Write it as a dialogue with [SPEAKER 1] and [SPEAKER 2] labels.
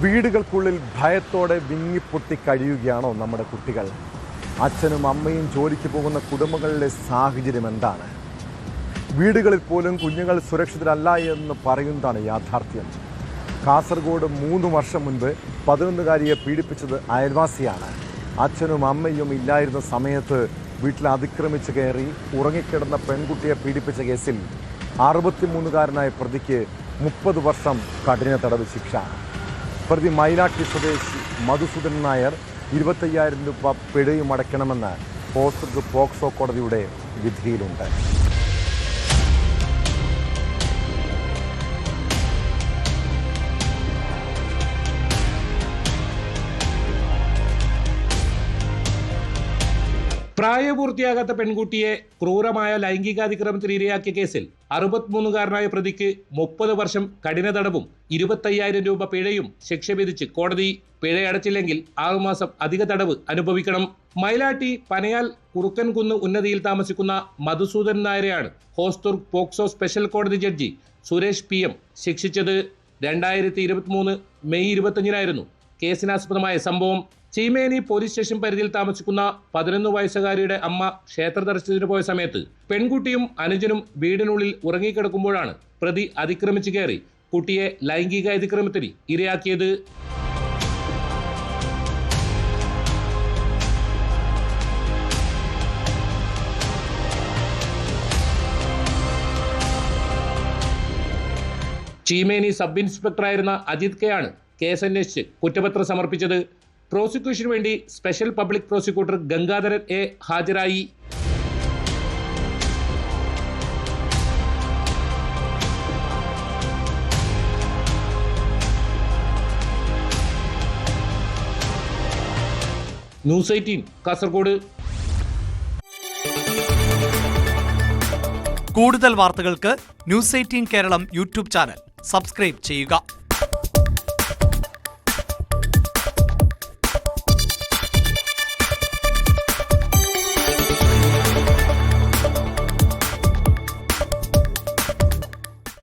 [SPEAKER 1] വീടുകൾക്കുള്ളിൽ ഭയത്തോടെ വിങ്ങിപ്പൊട്ടി കഴിയുകയാണോ നമ്മുടെ കുട്ടികൾ? അച്ഛനും അമ്മയും ജോലിക്ക് പോകുന്ന കുടുംബങ്ങളിലെ സാഹചര്യം എന്താണ്? വീടുകളിൽ പോലും കുഞ്ഞുങ്ങൾ സുരക്ഷിതരല്ല എന്ന് പറയുന്നതാണ് യാഥാർത്ഥ്യം. കാസർഗോഡ് 3 വർഷം മുൻപ് 11-കാരിയെ പീഡിപ്പിച്ചത് അയൽവാസിയാണ്. അച്ഛനും അമ്മയും ഇല്ലായിരുന്ന സമയത്ത് വീട്ടിൽ അതിക്രമിച്ച് കയറി ഉറങ്ങിക്കിടന്ന പെൺകുട്ടിയെ പീഡിപ്പിച്ച കേസിൽ 63-കാരനായ പ്രതിക്ക് 30 വർഷം കഠിന തടവ് ശിക്ഷ. പ്രതി മൈലാട്ടി സ്വദേശി മധുസൂദൻ നായർ 25,000 രൂപ പിഴയും അടയ്ക്കണമെന്ന് ഹോസ്ദുർഗ് പോക്സോ കോടതിയുടെ വിധിയിലുണ്ട്.
[SPEAKER 2] പ്രായപൂർത്തിയാകാത്ത പെൺകുട്ടിയെ ക്രൂരമായ ലൈംഗികാതിക്രമത്തിന് ഇരയാക്കിയ കേസിൽ 63-കാരനായ പ്രതിക്ക് 30 വർഷം കഠിന തടവും 25,000 രൂപ പിഴയും ശിക്ഷ വിധിച്ച് കോടതി. പിഴയടച്ചില്ലെങ്കിൽ 6 മാസം അധിക തടവ് അനുഭവിക്കണം. മൈലാട്ടി പനയാൽ കുറുക്കൻകുന്ന് ഉന്നതിയിൽ താമസിക്കുന്ന മധുസൂദൻ നായരെയാണ് ഹോസ്ദുർഗ് പോക്സോ സ്പെഷ്യൽ കോടതി ജഡ്ജി സുരേഷ് PM ശിക്ഷിച്ചത്. 2023 മെയ് 25-നായിരുന്നു കേസിനാസ്പദമായ സംഭവം. ചീമേനി പോലീസ് സ്റ്റേഷൻ പരിധിയിൽ താമസിക്കുന്ന 11 വയസ്സുകാരിയുടെ അമ്മ ക്ഷേത്ര ദർശനത്തിന് പോയ സമയത്ത് പെൺകുട്ടിയും അനുജനും വീടിനുള്ളിൽ ഉറങ്ങിക്കിടക്കുമ്പോഴാണ് പ്രതി അതിക്രമിച്ചു കയറി കുട്ടിയെ ലൈംഗിക അതിക്രമത്തിന് ഇരയാക്കിയത്. ചീമേനി സബ് ഇൻസ്പെക്ടറായിരുന്ന അജിത് K ആണ് കേസന്വേഷിച്ച് കുറ്റപത്രം സമർപ്പിച്ചത്. പ്രോസിക്യൂഷന് വേണ്ടി special public prosecutor Gangadharan A ഹാജരായി. ന്യൂസ് 18 കാസർഗോഡ്.
[SPEAKER 3] കൂടുതൽ വാർത്തകൾക്ക് news 18 Keralam YouTube channel subscribe ചെയ്യുക.